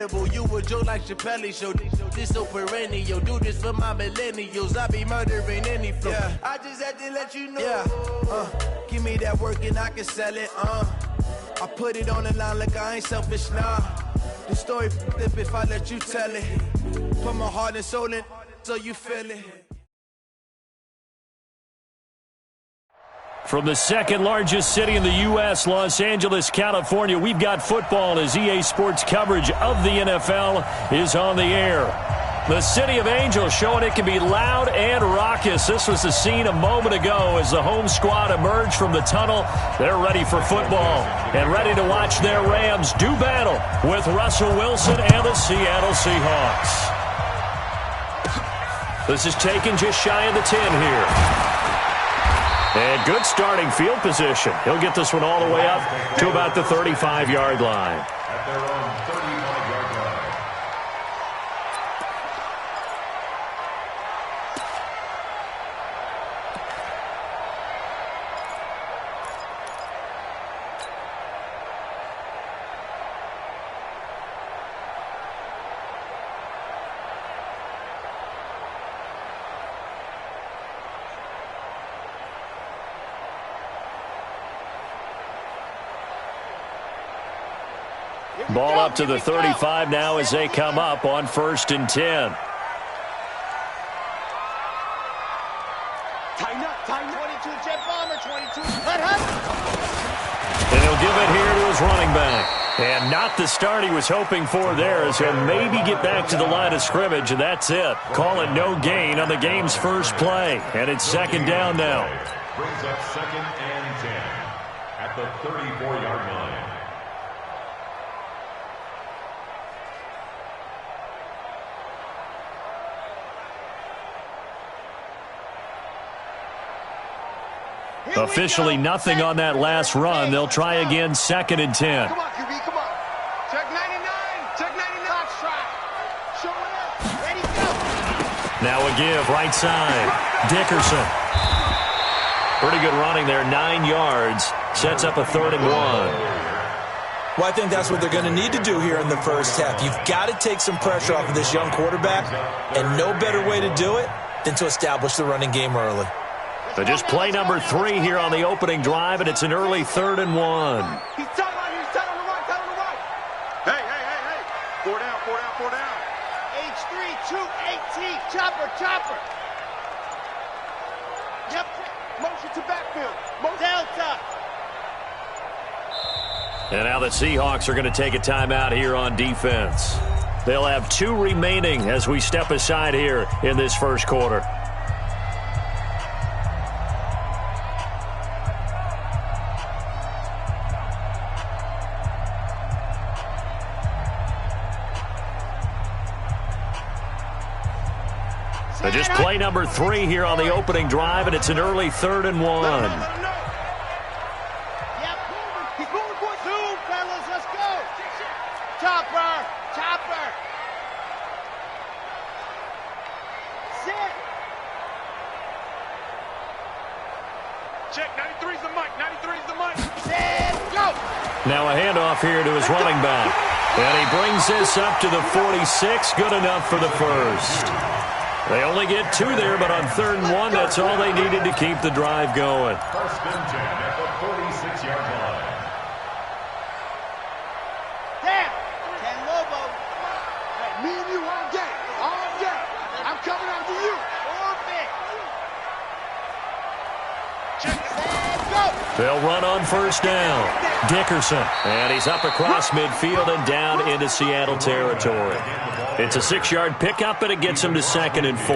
You a joke like Chappelle show. This so perennial. Do this for my millennials. I be murdering any flow. Yeah. I just had to let you know. Yeah. Give me that work and I can sell it. I put it on the line like I ain't selfish. Nah. The story flip if I let you tell it. Put my heart and soul in so you feel it. From the second largest city in the U.S., Los Angeles, California, we've got football as EA Sports coverage of the NFL is on the air. The City of Angels showing it can be loud and raucous. This was the scene a moment ago as the home squad emerged from the tunnel. They're ready for football and ready to watch their Rams do battle with Russell Wilson and the Seattle Seahawks. This is taken just shy of the 10 here. And good starting field position. He'll get this one all the way up to about the 35-yard line. At their own 35-yard line. Ball up to the 35 now as they come up on 1st and 10. Tighten up, 22 jet bomber, 22. And he'll give it here to his running back. And not the start he was hoping for there as he'll maybe get back to the line of scrimmage, and that's it. Call it no gain on the game's first play. And it's 2nd down now. Brings up 2nd and 10 at the 34-yard line. Officially nothing on that last run. They'll try again 2nd and 10. Come on, QB, come on. Check 99. Check 99. Try. Show it up. Ready, go. Now a give, right side. Dickerson. Pretty good running there, 9 yards. Sets up a 3rd and 1. Well, I think that's what they're going to need to do here in the first half. You've got to take some pressure off of this young quarterback, and no better way to do it than to establish the running game early. So just play number 3 here on the opening drive, and it's an early 3rd and 1. He's tight on you. He's tight on the right. Tight on the right. Hey. 4 down. H3, 218. Chopper. Yep. Motion to backfield. Delta. And now the Seahawks are going to take a timeout here on defense. They'll have 2 remaining as we step aside here in this first quarter. So just play number 3 here on the opening drive, and it's an early 3rd and 1. Yep. He's moving for 2, fellas. Let's go. Chopper. Sit. Check. 93's the mic. Set. Go. Now a handoff here to his running back. And he brings this up to the 46. Good enough for the first. They only get 2 there, but on 3rd and 1, that's all they needed to keep the drive going. 1st and 10 at the 46-yard line. Damn. Ken Lobo. Hey, me and you all day. I'm coming after you. Check. Go. They'll run on 1st down. Dickerson. And he's up across midfield and down into Seattle territory. It's a 6-yard pickup, and it gets him to 2nd and 4.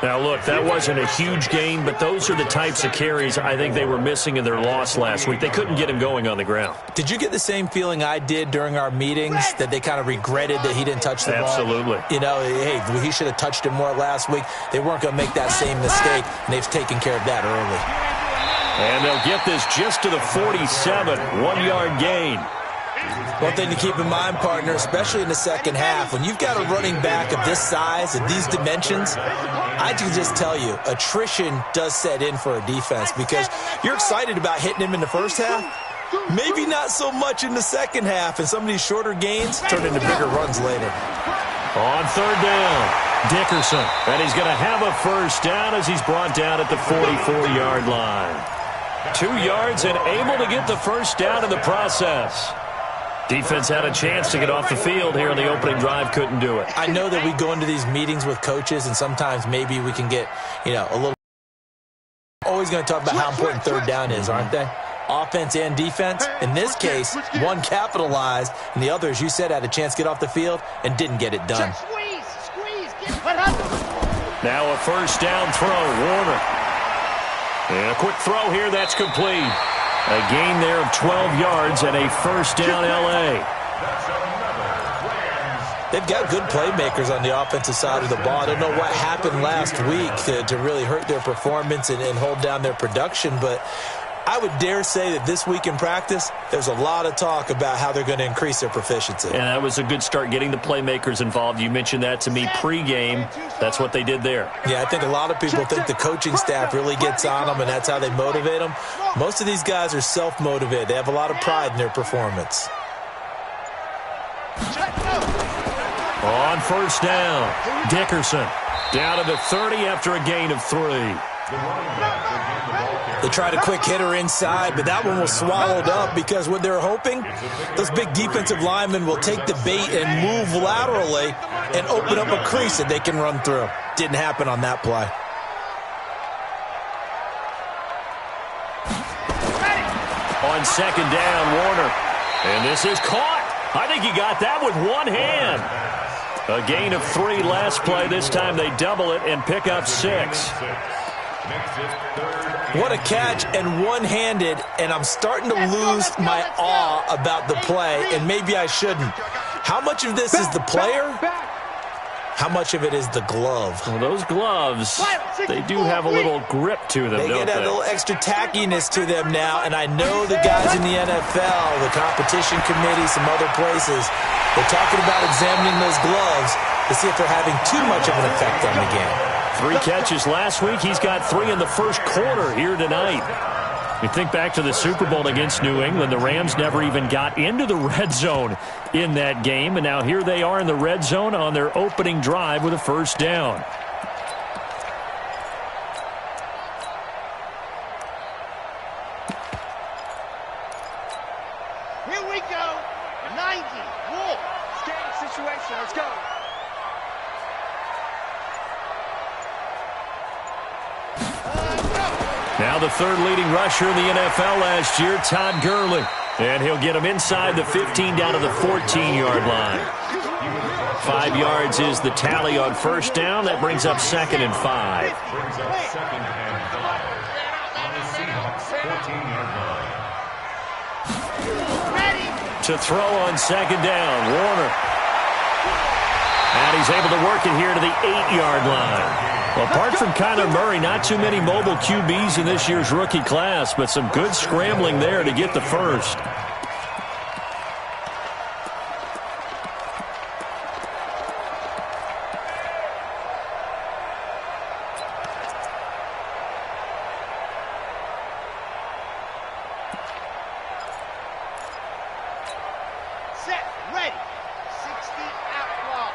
Now, look, that wasn't a huge gain, but those are the types of carries I think they were missing in their loss last week. They couldn't get him going on the ground. Did you get the same feeling I did during our meetings, that they kind of regretted that he didn't touch the ball? Absolutely. You know, hey, he should have touched it more last week. They weren't going to make that same mistake, and they've taken care of that early. And they'll get this just to the 47, 1-yard gain. One thing to keep in mind, partner, especially in the second half, when you've got a running back of this size and these dimensions, I can just tell you, attrition does set in for a defense because you're excited about hitting him in the first half, Maybe not so much in the second half, and some of these shorter gains turn into bigger runs later. On third down, Dickerson. And he's going to have a first down as he's brought down at the 44-yard line. 2 yards and able to get the first down in the process. Defense had a chance to get off the field here in the opening drive, couldn't do it. I know that we go into these meetings with coaches, and sometimes maybe we can get, a little. Always going to talk about how important third down is, aren't they? Offense and defense. In this case, one capitalized, and the other, as you said, had a chance to get off the field and didn't get it done. Now a first down throw, Warner. And a quick throw here, that's complete. A gain there of 12 yards and a first down, L.A. They've got good playmakers on the offensive side of the ball. I don't know what happened last week to really hurt their performance and hold down their production, but I would dare say that this week in practice, there's a lot of talk about how they're going to increase their proficiency. And that was a good start getting the playmakers involved. You mentioned that to me pregame. That's what they did there. Yeah, I think a lot of people think the coaching staff really gets on them, and that's how they motivate them. Most of these guys are self-motivated. They have a lot of pride in their performance. On first down, Dickerson down to the 30 after a gain of 3. They tried a quick hitter inside, but that one was swallowed up because what they're hoping, those big defensive linemen will take the bait and move laterally and open up a crease that they can run through. Didn't happen on that play. On second down, Warner. And this is caught. I think he got that with one hand. A gain of 3 last play. This time they double it and pick up 6. What a catch, and one-handed, and I'm starting to lose my awe about the play, and maybe I shouldn't. How much of this is the player? How much of it is the glove? Well, those gloves, they do have a little grip to them, don't they? They get a little extra tackiness to them now, and I know the guys in the NFL, the competition committee, some other places, they're talking about examining those gloves to see if they're having too much of an effect on the game. 3 catches last week. He's got 3 in the first quarter here tonight. You think back to the Super Bowl against New England. The Rams never even got into the red zone in that game. And now here they are in the red zone on their opening drive with a first down. Here we go. 90. Wolf. Game situation. Let's go. Now the third leading rusher in the NFL last year, Todd Gurley. And he'll get him inside the 15 down to the 14-yard line. 5 yards is the tally on first down. That brings up 2nd and 5. Brings up 2nd and 5 on the Seahawks 14-yard line. To throw on second down, Warner. And he's able to work it here to the 8-yard line. Well, apart from Kyler Murray, not too many mobile QBs in this year's rookie class, but some good scrambling there to get the first. Set, ready. 60 outlaw.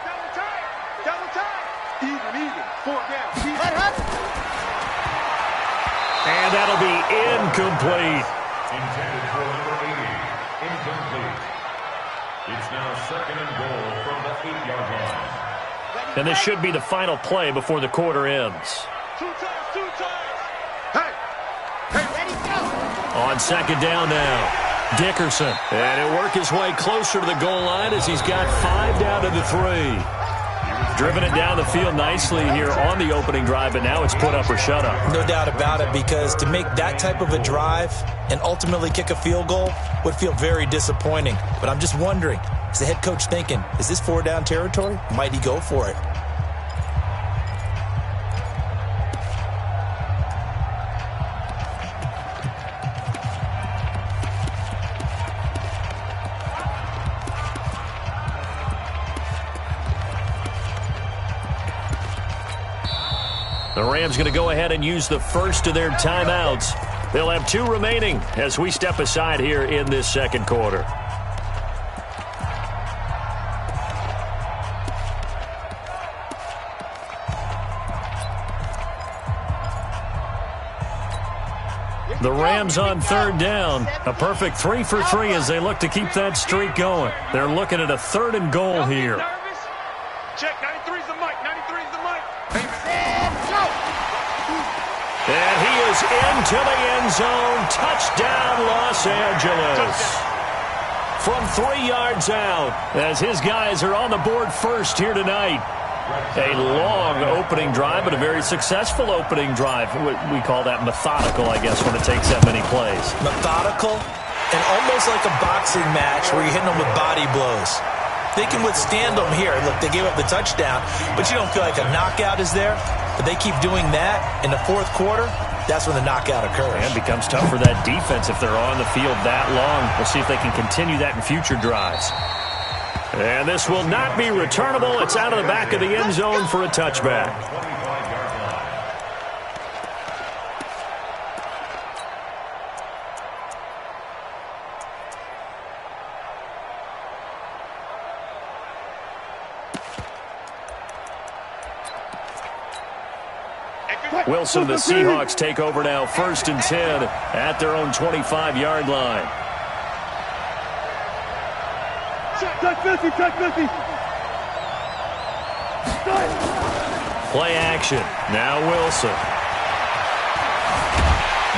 Double time. Double time. Even. 4 down. And that'll be incomplete. Intended for number 80. Incomplete. It's now 2nd and goal from the 8-yard line. And this should be the final play before the quarter ends. 2 times. Hey. Ready, go. On second down now, Dickerson. And he'll work his way closer to the goal line as he's got 5 down to the 3. Driven it down the field nicely here on the opening drive, but now it's put up or shut up. No doubt about it, because to make that type of a drive and ultimately kick a field goal would feel very disappointing. But I'm just wondering, is the head coach thinking, is this 4 down territory? Might he go for it? The Rams going to go ahead and use the first of their timeouts. They'll have 2 remaining as we step aside here in this second quarter. The Rams on third down. A perfect 3 for 3 as they look to keep that streak going. They're looking at a 3rd and goal here. Check, 93's the mic, 93's the mic. And he is into the end zone. Touchdown, Los Angeles. From 3 yards out as his guys are on the board first here tonight. A long opening drive, but a very successful opening drive. We call that methodical, I guess, when it takes that many plays. Methodical and almost like a boxing match where you're hitting them with body blows. They can withstand them here. Look, they gave up the touchdown, but you don't feel like a knockout is there. But they keep doing that in the 4th quarter. That's when the knockout occurs. And it becomes tough for that defense if they're on the field that long. We'll see if they can continue that in future drives. And this will not be returnable. It's out of the back of the end zone for a touchback. Wilson, the Seahawks take over now, 1st and 10 at their own 25-yard line. Check 50, check 50. Play action. Now Wilson.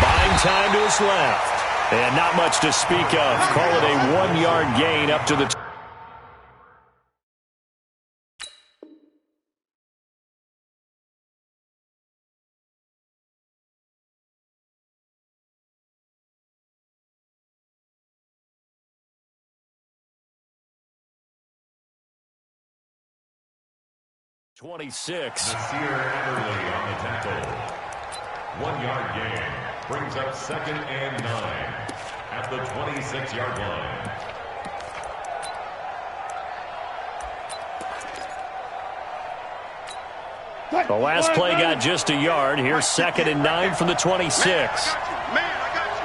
Buying time to his left. And not much to speak of. Call it a 1-yard gain up to the 26. Nasir Adderley on the tackle. 1-yard gain. Brings up 2nd and 9 at the 26-yard line. The last play got just a yard. Here's 2nd and 9 from the 26. Man, I got you.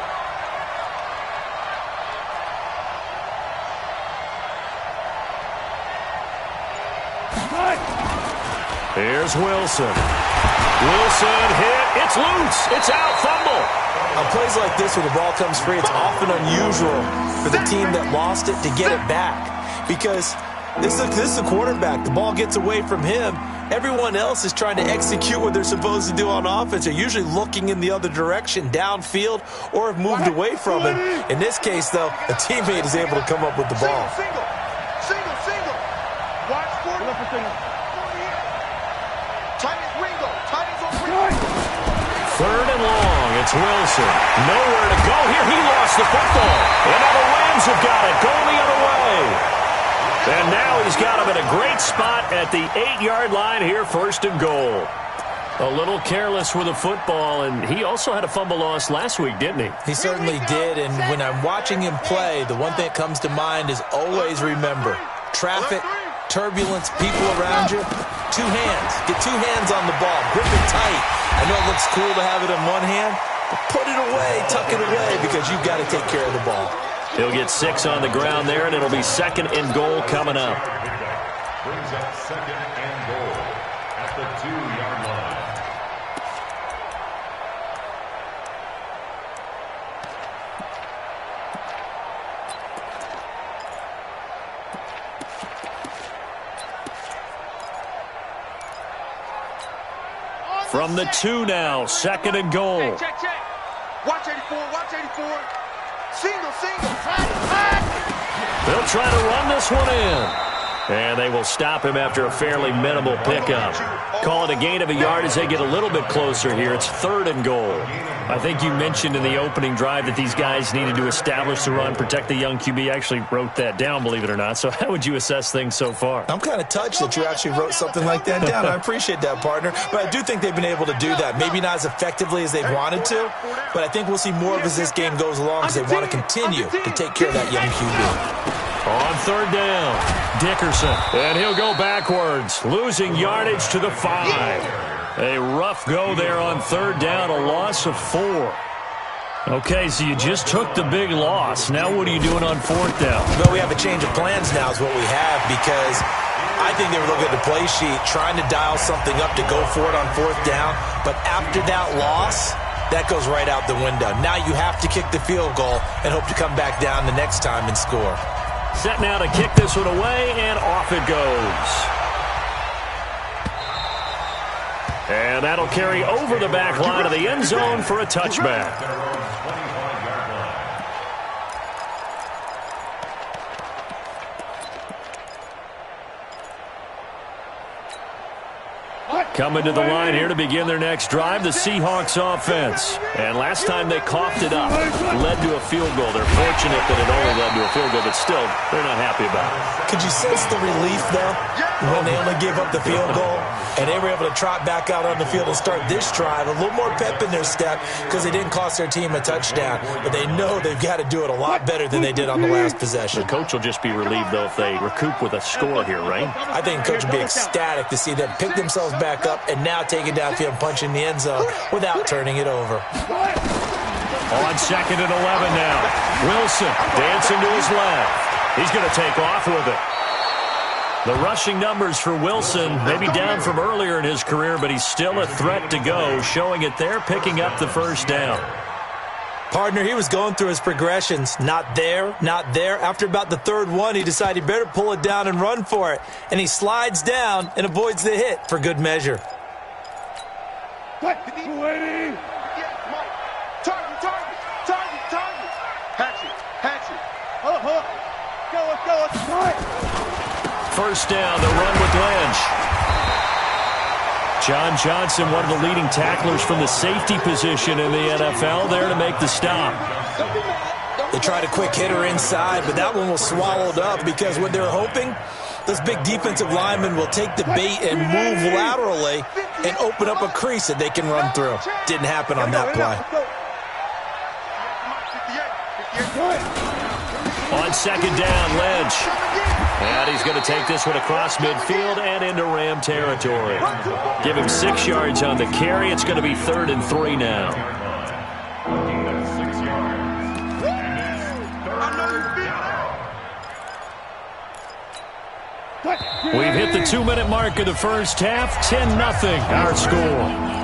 Here's Wilson. Wilson hit. It's loose. It's out. Fumble. On plays like this where the ball comes free, it's often unusual for the team that lost it to get it back. Because this is the quarterback. The ball gets away from him. Everyone else is trying to execute what they're supposed to do on offense. They're usually looking in the other direction, downfield, or have moved away from him. In this case, though, a teammate is able to come up with the ball. Single. Watch for it. Third and long. It's Wilson. Nowhere to go here. He lost the football. And now the Rams have got it. Going the other way. And now he's got him at a great spot at the 8-yard line here, 1st and goal. A little careless with the football, and he also had a fumble loss last week, didn't he? He certainly did, and when I'm watching him play, the one thing that comes to mind is always remember, traffic, turbulence, people around you, 2 hands. Get 2 hands on the ball. Grip it tight. I know it looks cool to have it in one hand, but put it away, tuck it away, because you've got to take care of the ball. He'll get 6 on the ground there, and it'll be 2nd and goal coming up. Brings up 2nd and goal at the 2-yard line. From the 2 now, 2nd and goal. Hey, check. Watch 84, watch 84. Single. They'll try to run this one in. And they will stop him after a fairly minimal pickup. Call it a gain of a yard as they get a little bit closer here. It's 3rd and goal. I think you mentioned in the opening drive that these guys needed to establish the run, protect the young QB. Actually wrote that down, believe it or not. So how would you assess things so far? I'm kind of touched that you actually wrote something like that down. I appreciate that, partner. But I do think they've been able to do that. Maybe not as effectively as they've wanted to, but I think we'll see more of as this game goes along because they want to continue to take care of that young QB. On 3rd down, Dickerson. And he'll go backwards, losing yardage to the 5. A rough go there on 3rd down, a loss of 4. Okay, so you just took the big loss. Now what are you doing on fourth down? Well, we have a change of plans now is what we have, because I think they were looking at the play sheet, trying to dial something up to go for it on fourth down. But after that loss, that goes right out the window. Now you have to kick the field goal and hope to come back down the next time and score. Set now to kick this one away, and off it goes. And that'll carry over the back line of the end zone for a touchback. Coming to the line here to begin their next drive, the Seahawks offense. And last time they coughed it up, led to a field goal. They're fortunate that it only led to a field goal, but still, they're not happy about it. Could you sense the relief, though, when they only gave up the field goal and they were able to trot back out on the field and start this drive? A little more pep in their step because they didn't cost their team a touchdown, but they know they've got to do it a lot better than they did on the last possession. The coach will just be relieved, though, if they recoup with a score here, right? I think the coach will be ecstatic to see them pick themselves back up and now take it downfield and punch in the end zone without turning it over. On 2nd and 11 now. Wilson dancing to his left. He's going to take off with it. The rushing numbers for Wilson maybe down from earlier in his career, but he's still a threat to go, showing it there, picking up the first down. Partner, he was going through his progressions. Not there, not there. After about the third one, he decided he better pull it down and run for it. And he slides down and avoids the hit for good measure. Target. Hatchet. Go. First down, the run with Lynch. John Johnson, one of the leading tacklers from the safety position in the NFL, there to make the stop. They tried a quick hitter inside, but that one was swallowed up because what they're hoping, those big defensive linemen will take the bait and move laterally and open up a crease that they can run through. Didn't happen on that play. On 2nd down, Lynch. And he's going to take this one across midfield and into Ram territory. Give him 6 yards on the carry. It's going to be 3rd and 3 now. We've hit the 2-minute mark of the first half. 10-0 our score.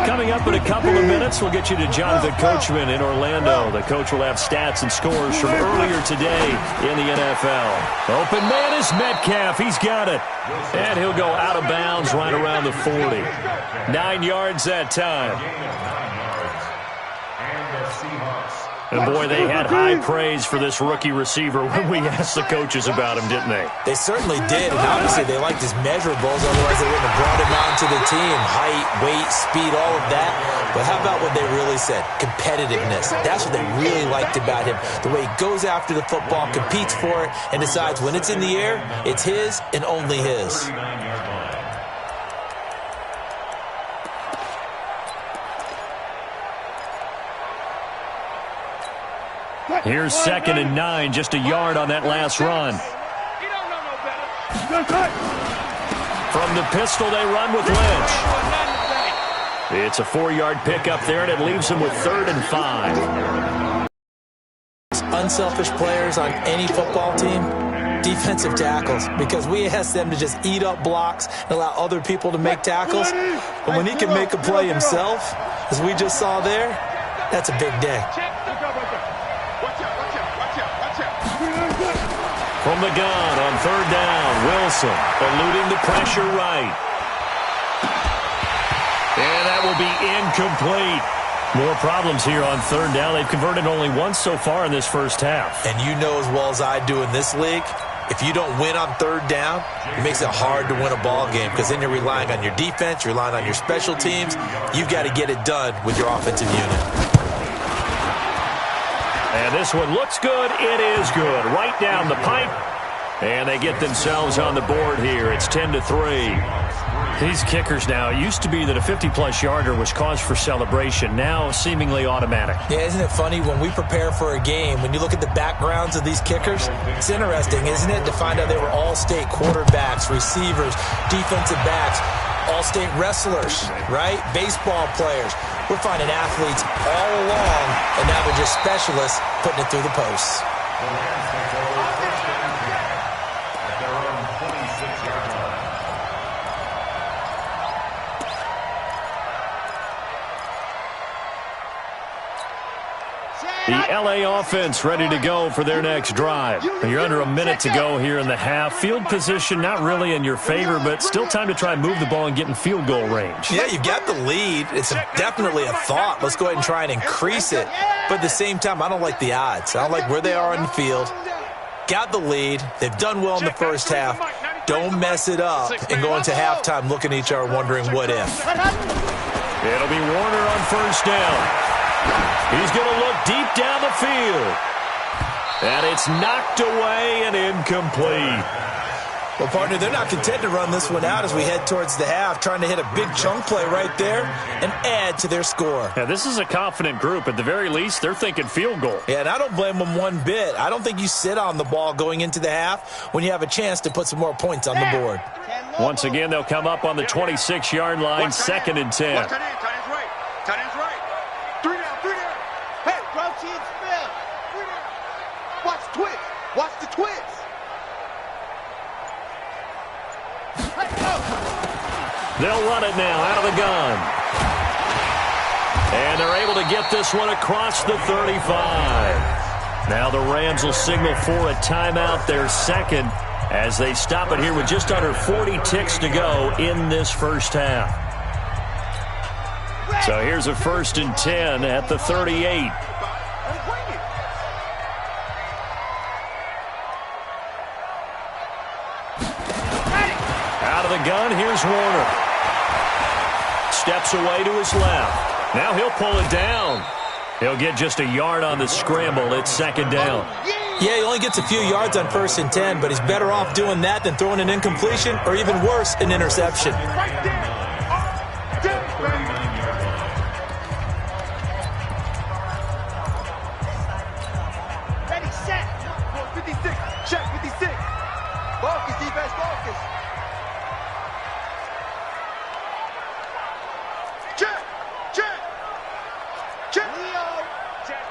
Coming up in a couple of minutes, we'll get you to Jonathan Coachman in Orlando. The coach will have stats and scores from earlier today in the NFL. Open man is Metcalf. He's got it. And he'll go out of bounds right around the 40. 9 yards that time. And, boy, they had high praise for this rookie receiver when we asked the coaches about him, didn't they? They certainly did, and obviously they liked his measurables, otherwise they wouldn't have brought him out to the team. Height, weight, speed, all of that. But how about what they really said? Competitiveness. That's what they really liked about him. The way he goes after the football, competes for it, and decides when it's in the air, it's his and only his. Here's 2nd and 9, just a yard on that last run. From the pistol, they run with Lynch. It's a 4-yard pickup there, and it leaves them with 3rd and 5. Unselfish players on any football team, defensive tackles, because we ask them to just eat up blocks and allow other people to make tackles. But when he can make a play himself, as we just saw there, that's a big day. From the gun on 3rd down, Wilson eluding the pressure right. And that will be incomplete. More problems here on 3rd down. They've converted only once so far in this first half. And you know as well as I do in this league, if you don't win on 3rd down, it makes it hard to win a ball game because then you're relying on your defense, you're relying on your special teams. You've got to get it done with your offensive unit. And this one looks good. It is good. Right down the pipe. And they get themselves on the board here. It's 10-3. These kickers now, it used to be that a 50-plus yarder was cause for celebration. Now seemingly automatic. Yeah, isn't it funny when we prepare for a game, when you look at the backgrounds of these kickers, it's interesting, isn't it, to find out they were all-state quarterbacks, receivers, defensive backs, all-state wrestlers, right? Baseball players. We're finding athletes all along, and now they're just specialists putting it through the posts. The Rams take over first down at their own 26-yard line. The LA offense ready to go for their next drive. You're under a minute to go here in the half. Field position not really in your favor, but still time to try and move the ball and get in field goal range. Yeah, you've got the lead. It's definitely a thought. Let's go ahead and try and increase it. But at the same time, I don't like the odds. I don't like where they are on the field. Got the lead. They've done well in the first half. Don't mess it up and go into halftime looking at each other wondering what if. It'll be Warner on first down. He's going to look deep down the field. And it's knocked away and incomplete. Well, partner, they're not content to run this one out as we head towards the half, trying to hit a big chunk play right there and add to their score. Yeah, this is a confident group. At the very least, they're thinking field goal. Yeah, and I don't blame them one bit. I don't think you sit on the ball going into the half when you have a chance to put some more points on the board. Once again, they'll come up on the 26-yard line, 2nd and 10. Watch tight end, tight end's right. Tight end's right. 3 down, 3 down. Hey, Roach and Spell. 3 down. Watch the twist. Watch the twist. They'll run it now out of the gun. And they're able to get this one across the 35. Now the Rams will signal for a timeout, their second, as they stop it here with just under 40 ticks to go in this first half. So here's a 1st and 10 at the 38. Out of the gun, here's Warner. Steps away to his left. Now he'll pull it down. He'll get just a yard on the scramble. It's 2nd down. Yeah, he only gets a few yards on 1st and 10, but he's better off doing that than throwing an incompletion or even worse, an interception. Ready, set. 56. Check 56. Focus, defense, focus. Check. Check. Check. Leo. Check.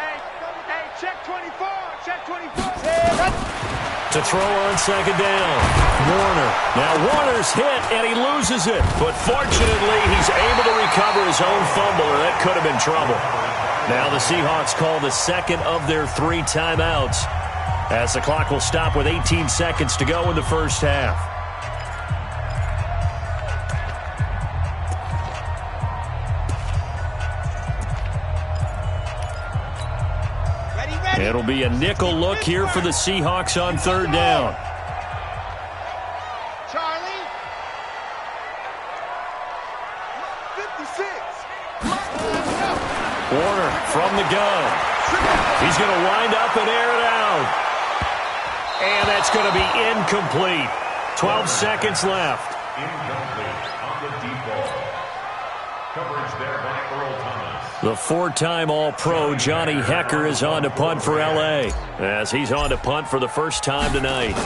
Hey, check 24. Check 24. To throw on 2nd down. Warner. Now Warner's hit, and he loses it. But fortunately, he's able to recover his own fumble, or that could have been trouble. Now the Seahawks call the second of their 3 timeouts, as the clock will stop with 18 seconds to go in the first half. It'll be a nickel look here for the Seahawks on 3rd down. Charlie. 56. Warner from the gun. He's going to wind up and air it out. And that's going to be incomplete. 12 seconds left. Incomplete on the deep ball. Coverage there by Earl Thomas. The 4-time All-Pro Johnny Hekker is on to punt for L.A. as he's on to punt for the first time tonight.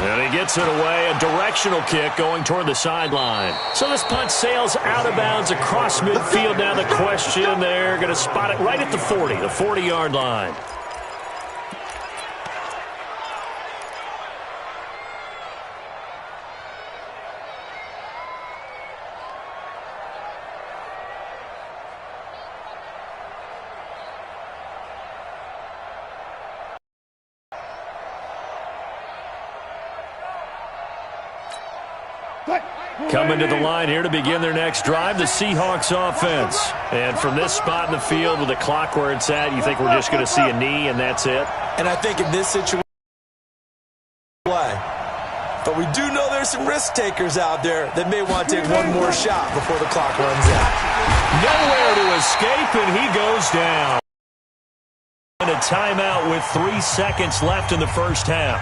And he gets it away, a directional kick going toward the sideline. So this punt sails out of bounds across midfield. Now the question, they're going to spot it right at the 40, the 40-yard line. Coming to the line here to begin their next drive, the Seahawks offense. And from this spot in the field with the clock where it's at, you think we're just going to see a knee and that's it? And I think in this situation, but we do know there's some risk takers out there that may want to take one more shot before the clock runs out. Nowhere to escape, and he goes down. And a timeout with 3 seconds left in the first half.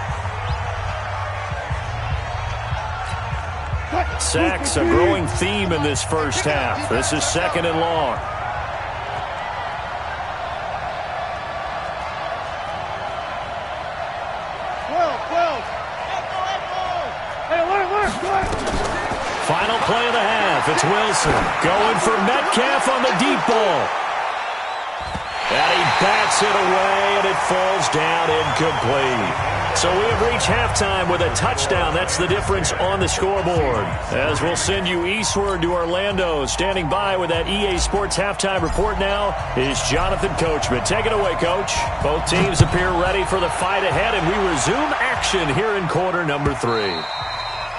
Sacks, a growing theme in this first half. This is 2nd and long. Final play of the half. It's Wilson going for Metcalf on the deep ball. And he bats it away, and it falls down incomplete. So we have reached halftime with a touchdown. That's the difference on the scoreboard. As we'll send you eastward to Orlando. Standing by with that EA Sports halftime report now is Jonathan Coachman. Take it away, Coach. Both teams appear ready for the fight ahead, and we resume action here in quarter number 3.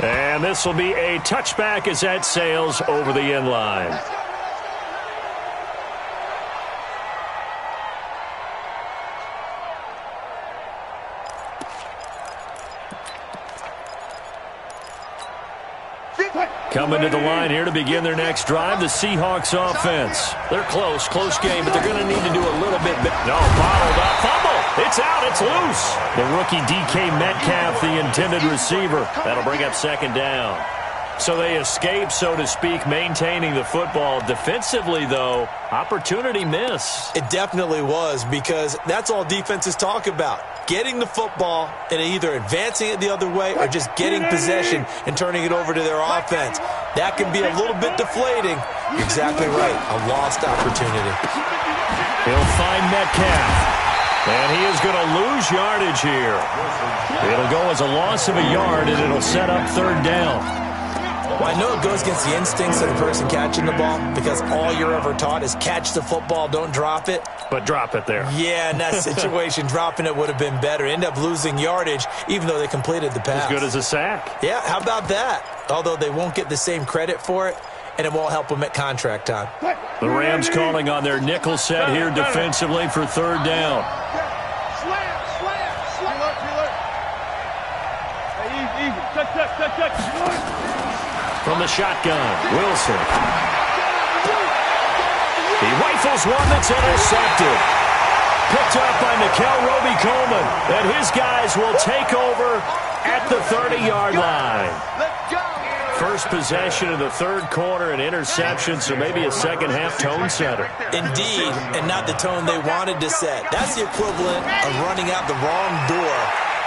And this will be a touchback as that sails over the end line. Coming to the line here to begin their next drive, the Seahawks offense. They're close game, but they're going to need to do a little bit better. No, bottled up, fumble. It's out, it's loose. The rookie DK Metcalf, the intended receiver. That'll bring up 2nd down. So they escape, so to speak, maintaining the football. Defensively, though, opportunity miss. It definitely was, because that's all defenses talk about. Getting the football and either advancing it the other way or just getting possession and turning it over to their offense. That can be a little bit deflating. Exactly right. A lost opportunity. He'll find Metcalf. And he is going to lose yardage here. It'll go as a loss of a yard, and it'll set up 3rd down. Well, I know it goes against the instincts of the person catching the ball, because all you're ever taught is catch the football, don't drop it. But drop it there. Yeah, in that situation, dropping it would have been better. End up losing yardage, even though they completed the pass. As good as a sack. Yeah, how about that? Although they won't get the same credit for it, and it won't help them at contract time. The Rams calling on their nickel set here defensively for 3rd down. From the shotgun, Wilson. He rifles one that's intercepted. Picked up by Nikel Roby-Coleman. And his guys will take over at the 30-yard line. First possession of the 3rd quarter, an interception, so maybe a second-half tone setter. Indeed, and not the tone they wanted to set. That's the equivalent of running out the wrong door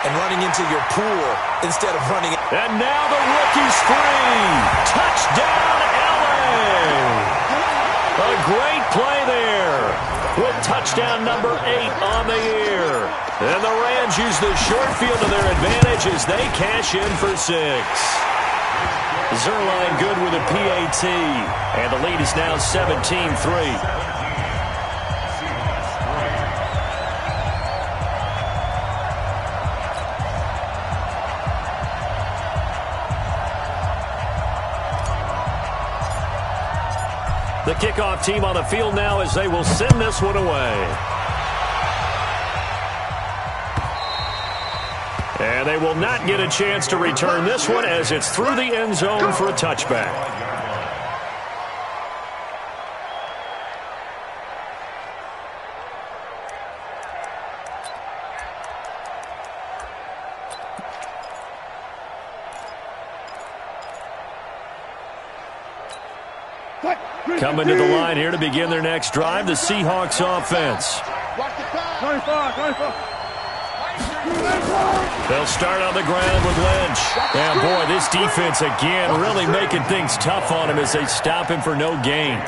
and running into your pool instead of running. And now the rookie's free. Touchdown, LA. A great play there with touchdown number 8 on the year. And the Rams use the short field to their advantage as they cash in for 6. Zerline good with a PAT. And the lead is now 17-3. The kickoff team on the field now as they will send this one away. And they will not get a chance to return this one as it's through the end zone for a touchback. Coming to the line here to begin their next drive, the Seahawks offense. They'll start on the ground with Lynch. And boy, this defense again really making things tough on him as they stop him for no gain.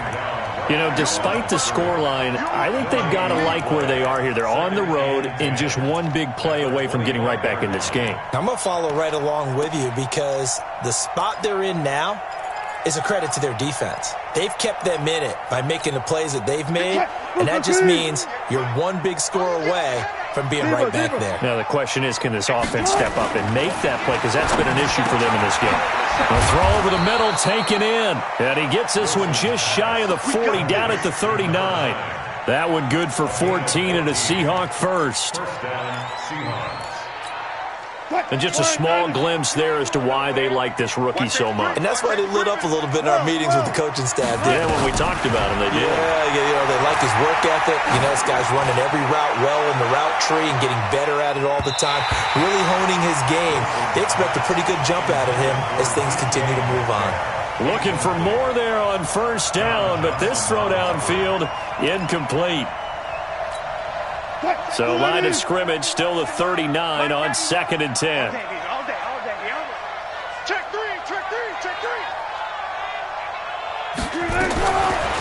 You know, despite the scoreline, I think they've got to like where they are here. They're on the road and just one big play away from getting right back in this game. I'm going to follow right along with you because the spot they're in now is a credit to their defense. They've kept them in it by making the plays that they've made, and that just means you're one big score away from being right back there. Now, the question is, can this offense step up and make that play? Because that's been an issue for them in this game. A throw over the middle, taken in. And he gets this one just shy of the 40, down at the 39. That one good for 14 and a Seahawk first. And just a small glimpse there as to why they like this rookie so much. And that's why they lit up a little bit in our meetings with the coaching staff. Yeah, when we talked about him, they did. Yeah, they like his work ethic. This guy's running every route well in the route tree and getting better at it all the time, really honing his game. They expect a pretty good jump out of him as things continue to move on. Looking for more there on first down, but this throw downfield incomplete. So line of scrimmage still the 39 on 2nd and 10. Check three.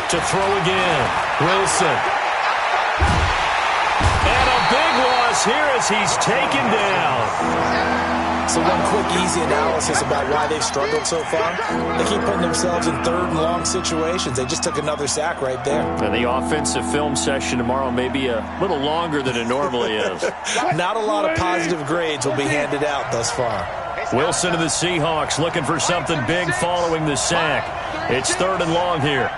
To throw again, Wilson. And a big loss here as he's taken down. So one quick, easy analysis about why they've struggled so far. They keep putting themselves in 3rd and long situations. They just took another sack right there. And the offensive film session tomorrow may be a little longer than it normally is. Not a lot of positive grades will be handed out thus far. Wilson to the Seahawks looking for something big following the sack. It's 3rd and long here.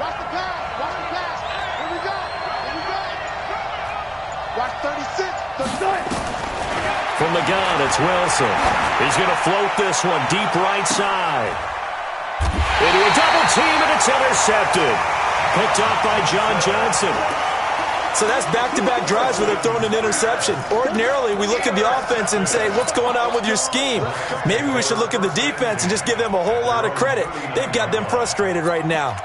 Watch 36, 39. From the gun, it's Wilson. He's going to float this one deep right side. Into a double team, and it's intercepted. Picked off by John Johnson. So that's back-to-back drives where they're throwing an interception. Ordinarily, we look at the offense and say, what's going on with your scheme? Maybe we should look at the defense and just give them a whole lot of credit. They've got them frustrated right now.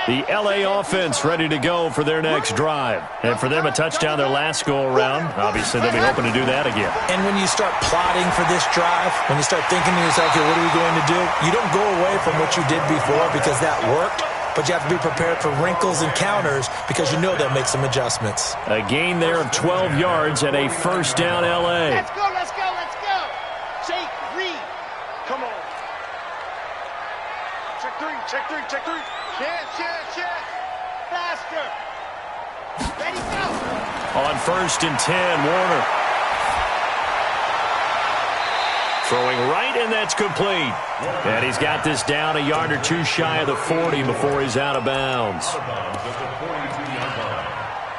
The L.A. offense ready to go for their next drive. And for them, a touchdown their last go-around. Obviously, they'll be hoping to do that again. And when you start plotting for this drive, when you start thinking to yourself, okay, what are we going to do? You don't go away from what you did before because that worked, but you have to be prepared for wrinkles and counters because you know they'll make some adjustments. A gain there of 12 yards and a first down L.A. Let's go. Shake, read. Come on. Check three. Chance. Faster. Ready, go. On 1st and 10, Warner. Throwing right, and that's complete. And he's got this down a yard or two shy of the 40 before he's out of bounds.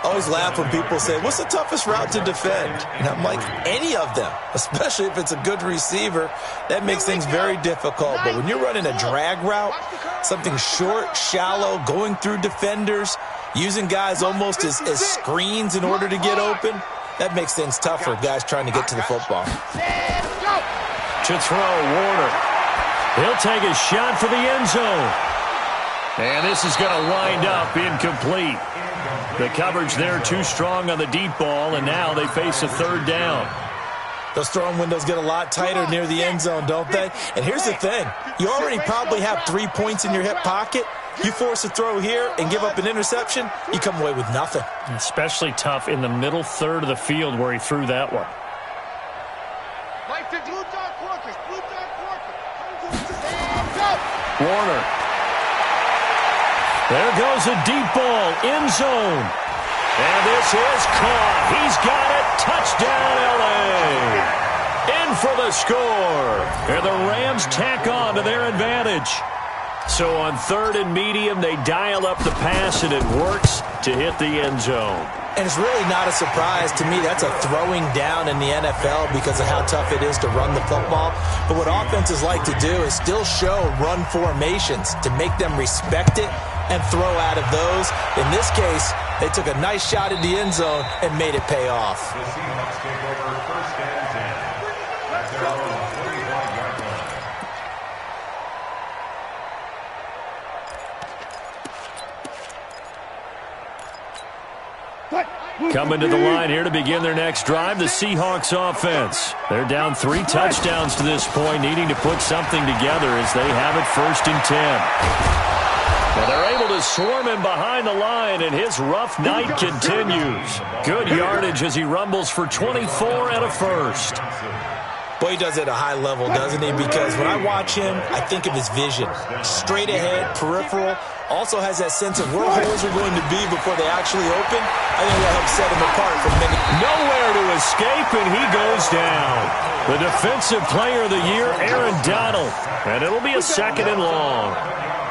I always laugh when people say, what's the toughest route to defend? And I'm like, any of them, especially if it's a good receiver. That makes things very difficult. But when you're running a drag route, something short, shallow, going through defenders, using guys almost as screens in order to get open, that makes things tough for guys trying to get to the football. To throw, Warner. He'll take a shot for the end zone. And this is going to wind up incomplete. The coverage there too strong on the deep ball, and now they face a 3rd down. Those throwing windows get a lot tighter near the end zone, don't they? And here's the thing. You already probably have 3 points in your hip pocket. You force a throw here and give up an interception, you come away with nothing. Especially tough in the middle third of the field where he threw that one. Warner. There goes a deep ball, end zone. And this is caught. He's got it. Touchdown, L.A. In for the score. And the Rams tack on to their advantage. So on 3rd and medium, they dial up the pass, and it works to hit the end zone. And it's really not a surprise to me. That's a throwing down in the NFL because of how tough it is to run the football. But what offenses like to do is still show run formations to make them respect it and throw out of those. In this case, they took a nice shot at the end zone and made it pay off. The Seahawks take over 1st and 10. That's their own 45-yard line. Coming to the line here to begin their next drive, the Seahawks offense. They're down 3 touchdowns to this point, needing to put something together as they have it 1st and 10. Well, they're able to swarm him behind the line, and his rough night continues. Good yardage as he rumbles for 24 and a first. Boy, he does it at a high level, doesn't he? Because when I watch him, I think of his vision. Straight ahead, peripheral. Also has that sense of where holes are going to be before they actually open. I think that helps set him apart from many. Nowhere to escape, and he goes down. The defensive player of the year, Aaron Donald. And it'll be a 2nd and long.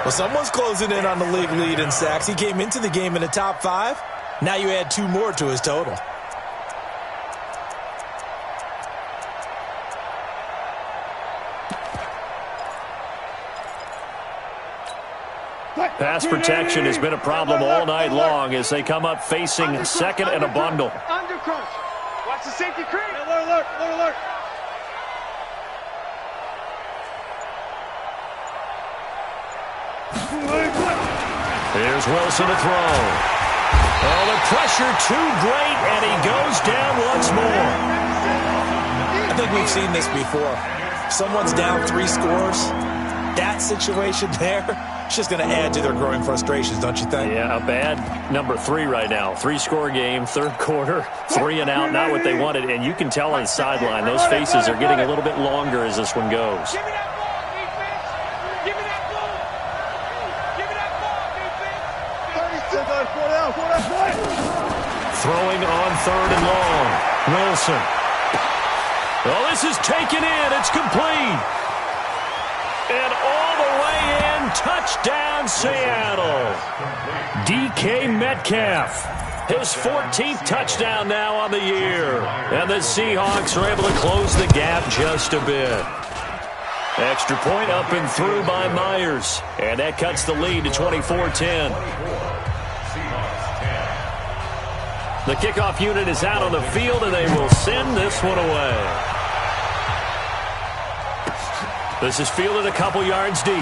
Well, someone's closing in on the league lead in sacks. He came into the game in the top 5. Now you add 2 more to his total. Pass protection has been a problem all night long as they come up facing second and a bundle. Under crunch. Watch the safety creep. Alert, alert, alert, alert. Here's Wilson to throw. Oh, the pressure too great, and he goes down once more. I think we've seen this before. Someone's down 3 scores. That situation there, it's just going to add to their growing frustrations, don't you think? Yeah, a bad number 3 right now. 3-score game, third quarter, 3 and out, not what they wanted. And you can tell on the sideline, those faces are getting a little bit longer as this one goes. Give me that ball, defense. Give me that ball. Give me that ball, defense. Throwing on third and long. Wilson. Oh, this is taken in. It's complete. And all the way in, touchdown Seattle. DK Metcalf, his 14th touchdown now on the year. And the Seahawks are able to close the gap just a bit. Extra point up and through by Myers. And that cuts the lead to 24-10. The kickoff unit is out on the field, and they will send this one away. This is fielded a couple yards deep.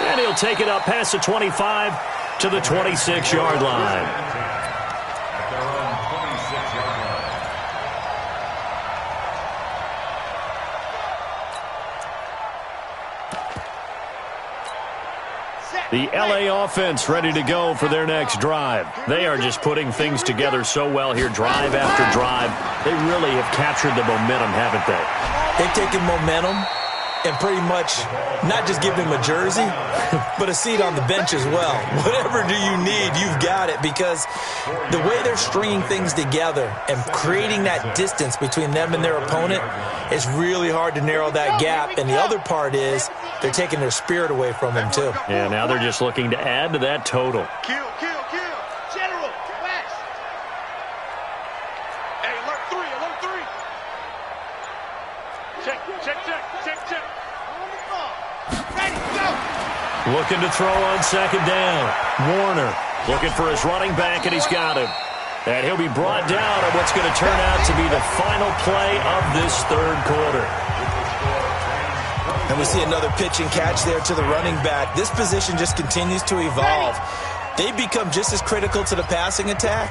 And he'll take it up past the 25 to the 26-yard line. At their own 26-yard line. The LA offense ready to go for their next drive. They are just putting things together so well here, drive after drive. They really have captured the momentum, haven't they? They've taken momentum and pretty much not just given him a jersey, but a seat on the bench as well. Whatever do you need, you've got it, because the way they're stringing things together and creating that distance between them and their opponent is really hard to narrow that gap. And the other part is they're taking their spirit away from them, too. Yeah, now they're just looking to add to that total. Kill, kill, kill. General, flash. Hey, alert 3, alert 3. Check, check, check, check, check. On the ball. Ready, go. Looking to throw on second down. Warner looking for his running back, and he's got him. And he'll be brought down on what's going to turn out to be the final play of this third quarter. And we see another pitch and catch there to the running back. This position just continues to evolve. They become just as critical to the passing attack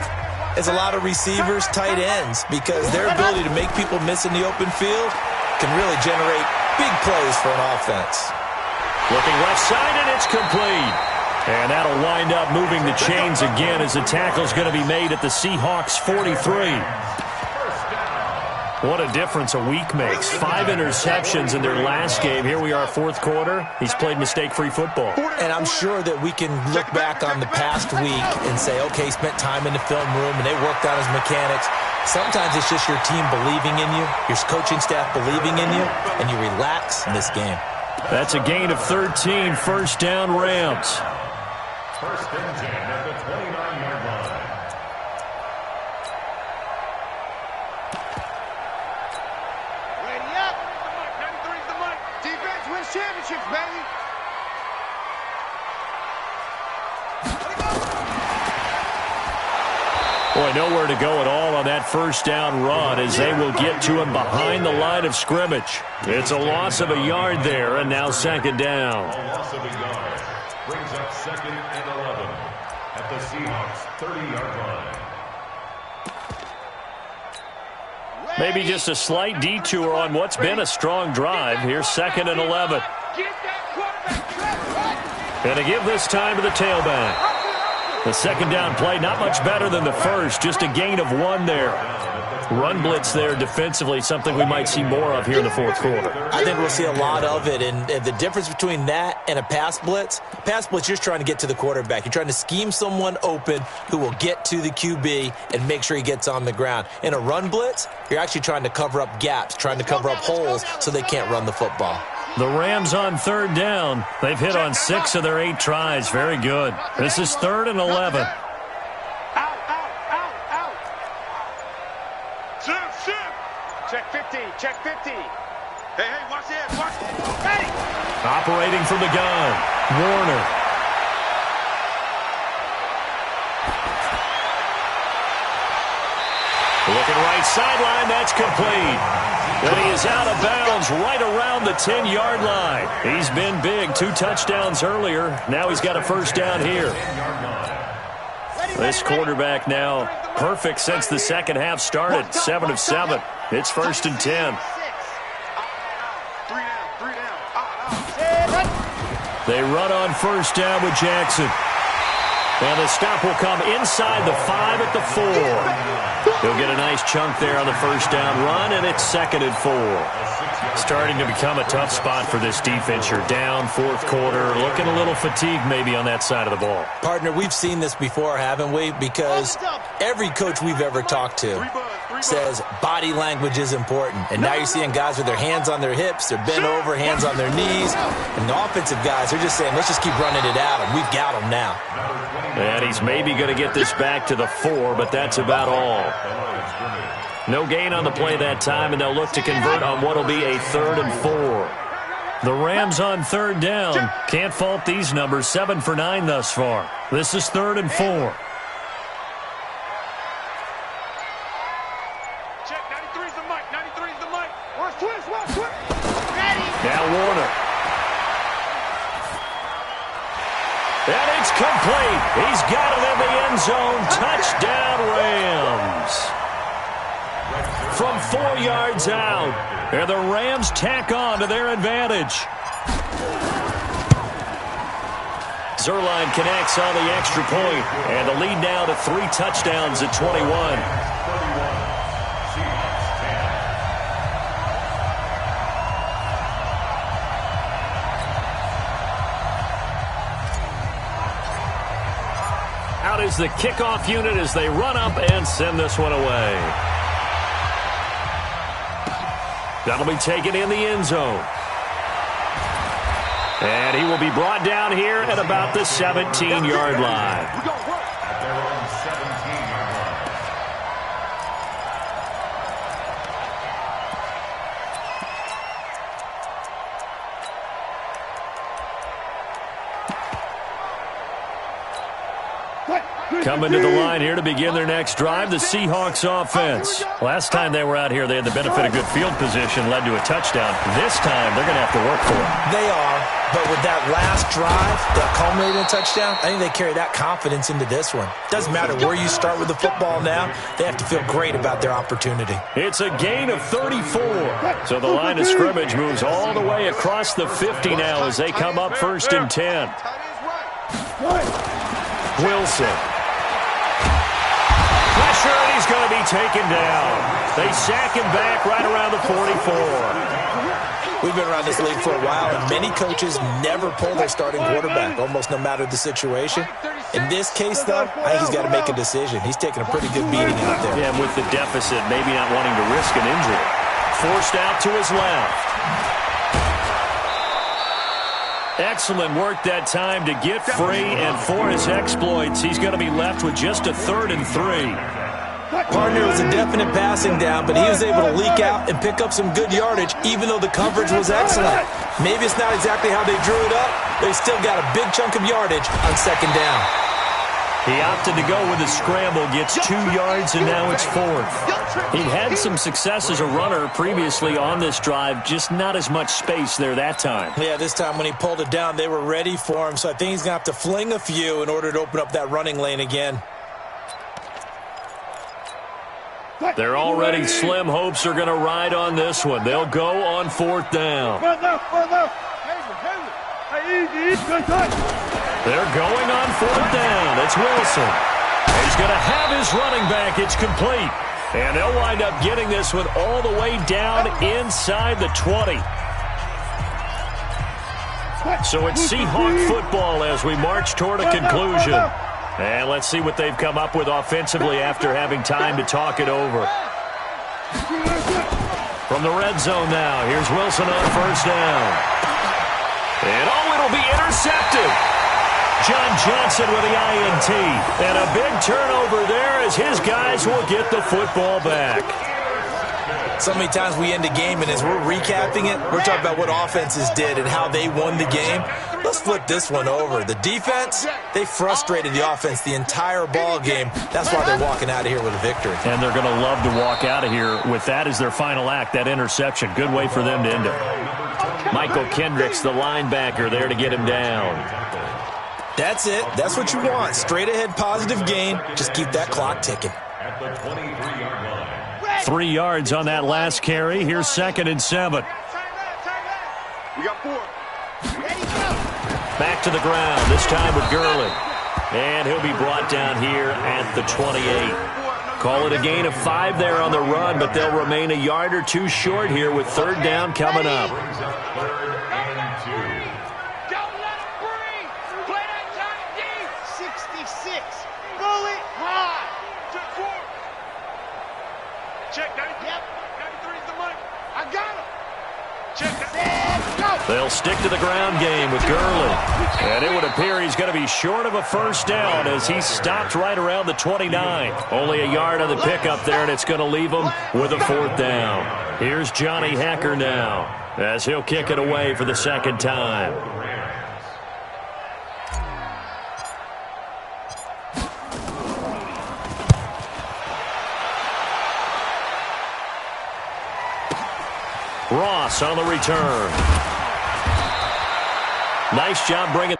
as a lot of receivers, tight ends, because their ability to make people miss in the open field can really generate big plays for an offense. Looking left side, and it's complete. And that'll wind up moving the chains again as the tackle's going to be made at the Seahawks 43. What a difference a week makes. 5 interceptions in their last game. Here we are, fourth quarter. He's played mistake-free football. And I'm sure that we can look back on the past week and say, okay, he spent time in the film room and they worked on his mechanics. Sometimes it's just your team believing in you, your coaching staff believing in you, and you relax in this game. That's a gain of 13, first down Rams. First and 10 at the 29-yard line. Ready up. 93's the mic. Defense wins championships, baby. Boy, nowhere to go at all on that first down run as they will get to him behind the line of scrimmage. It's a loss of a yard there, and now second down. A loss of a yard brings up second and 11 at the Seahawks 30-yard line. Maybe just a slight detour on what's been a strong drive. Here's second and 11. And to give this time to the tailback. The second down play, not much better than the first, just a gain of 1 there. Run blitz there defensively, something we might see more of here in the fourth quarter. I think we'll see a lot of it, and the difference between that and a pass blitz, you're just trying to get to the quarterback. You're trying to scheme someone open who will get to the QB and make sure he gets on the ground. In a run blitz, you're actually trying to cover up gaps, trying to cover up holes so they can't run the football. The Rams on third down. They've hit on 6 of their 8 tries. Very good. This is 3rd and 11. Out. Shift. Check 50. Check 50. Hey, watch this. Watch. Hey. Operating from the gun, Warner. Looking right sideline, that's complete. And he is out of bounds right around the 10-yard line. He's been big, 2 touchdowns earlier. Now he's got a first down here. This quarterback now perfect since the second half started, 7 of 7. It's 1st and 10. They run on first down with Jackson. And the stop will come inside the 5 at the 4. He'll get a nice chunk there on the first down run, and it's 2nd and 4. Starting to become a tough spot for this defense. You're down, 4th quarter, looking a little fatigued maybe on that side of the ball. Partner, we've seen this before, haven't we? Because every coach we've ever talked to says body language is important. And now you're seeing guys with their hands on their hips, they're bent over, hands on their knees. And the offensive guys are just saying, let's just keep running it at them. We've got them now. And he's maybe going to get this back to the 4, but that's about all. No gain on the play that time, and they'll look to convert on what will be a 3rd and 4. The Rams on third down. Can't fault these numbers, 7 for 9 thus far. This is 3rd and 4. Check 93's the mic. 93's the mic. Where's Twist? Ready. Now Warner. And it's complete. He's got it in the end zone. Touchdown, Rams. From 4 yards out. And the Rams tack on to their advantage. Zerline connects on the extra point. And the lead now to 3 touchdowns at 21. Out is the kickoff unit as they run up and send this one away. That'll be taken in the end zone. And he will be brought down here at about the 17-yard line. At their own 17-yard line. Coming to the line here to begin their next drive, the Seahawks offense. Last time they were out here, they had the benefit of good field position, led to a touchdown. This time, they're going to have to work for it. They are, but with that last drive that culminated in a touchdown, I think they carry that confidence into this one. Doesn't matter where you start with the football now, they have to feel great about their opportunity. It's a gain of 34. So the line of scrimmage moves all the way across the 50 now as they come up 1st and 10. Wilson. Pressure, and he's going to be taken down. They sack him back right around the 44. We've been around this league for a while, and many coaches never pull their starting quarterback, almost no matter the situation. In this case, though, I think he's got to make a decision. He's taking a pretty good beating out there. Yeah, and with the deficit, maybe not wanting to risk an injury. Forced out to his left. Excellent work that time to get free, and for his exploits, he's going to be left with just a 3rd and 3. Partner was a definite passing down, but he was able to leak out and pick up some good yardage, even though the coverage was excellent. Maybe it's not exactly how they drew it up, but he still got a big chunk of yardage on 2nd down. He opted to go with a scramble, gets 2 yards, and now it's 4th. He had some success as a runner previously on this drive, just not as much space there that time. Yeah, this time when he pulled it down, they were ready for him, so I think he's going to have to fling a few in order to open up that running lane again. Their already slim hopes are going to ride on this one. They'll go on 4th down. They're going on 4th down. It's Wilson. He's going to have his running back. It's complete. And they'll wind up getting this one all the way down inside the 20. So it's Seahawk football as we march toward a conclusion. And let's see what they've come up with offensively after having time to talk it over. From the red zone now, here's Wilson on 1st down. And it'll be intercepted. John Johnson with the INT. And a big turnover there as his guys will get the football back. So many times we end a game, and as we're recapping it, we're talking about what offenses did and how they won the game. Let's flip this one over. The defense, they frustrated the offense the entire ball game. That's why they're walking out of here with a victory. And they're going to love to walk out of here with that as their final act, that interception. Good way for them to end it. Michael Kendricks, the linebacker, there to get him down. That's it. That's what you want. Straight ahead positive gain. Just keep that clock ticking. At the 23-yard line. 3 yards on that last carry. Here's 2nd and 7. We got 4. Back to the ground, this time with Gurley. And he'll be brought down here at the 28. Call it a gain of 5 there on the run, but they'll remain a yard or 2 short here with 3rd down coming up. Brings up 3rd and 2. Don't let him breathe. Play that tight D. 66. Bullet high. Check 4. Check 90. Yep. 93 is the mic. I got him. Check that. Go. They'll stick to the ground game with Gurley. And it would appear he's going to be short of a 1st down as he stopped right around the 29. Only a yard on the pickup there, and it's going to leave him with a 4th down. Here's Johnny Hacker now as he'll kick it away for the 2nd time. Ross on the return. Nice job bringing.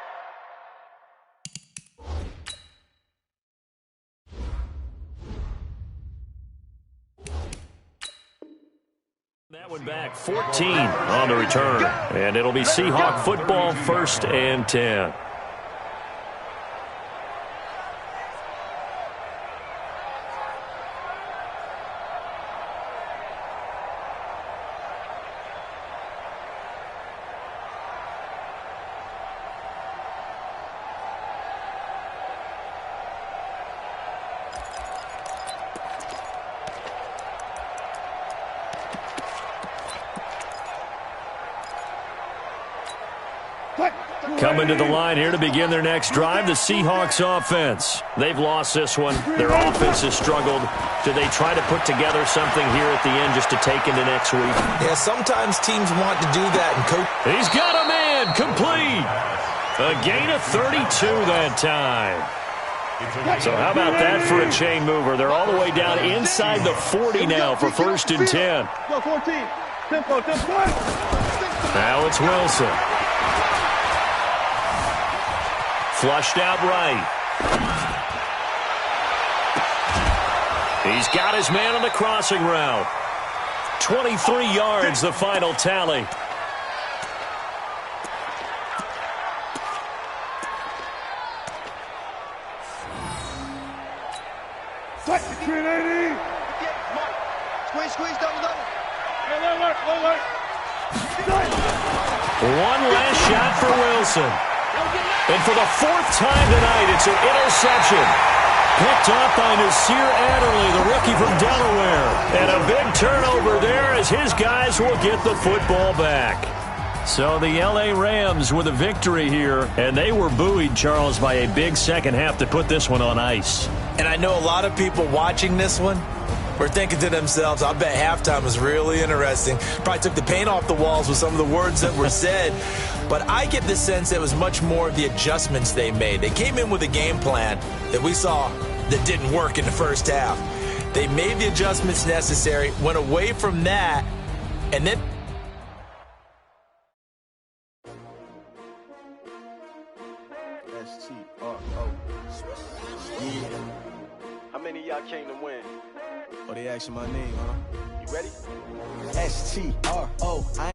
That one back, 14 on the return. And it'll be Seahawk football, 1st and 10. Coming to the line here to begin their next drive, the Seahawks offense. They've lost this one. Their offense has struggled. Do they try to put together something here at the end just to take into next week? Yeah, sometimes teams want to do that. And coach, he's got a man complete. A gain of 32 that time. So how about that for a chain mover? They're all the way down inside the 40 now for 1st and 10. Go 14. Tempo. Now it's Wilson. Flushed out right. He's got his man on the crossing route. 23 yards, the final tally. Squeeze, double. One last shot for Wilson. And for the 4th time tonight, it's an interception. Picked off by Nasir Adderley, the rookie from Delaware. And a big turnover there as his guys will get the football back. So the L.A. Rams with a victory here, and they were buoyed, Charles, by a big second half to put this one on ice. and I know a lot of people watching this one were thinking to themselves, I bet halftime was really interesting. Probably took the paint off the walls with some of the words that were said. But I get the sense it was much more of the adjustments they made. They came in with a game plan that we saw that didn't work in the first half. They made the adjustments necessary, went away from that, and then... S-T-R-O. Yeah. How many of y'all came to win? Oh, they asking my name, huh? You ready? S-T-R-O.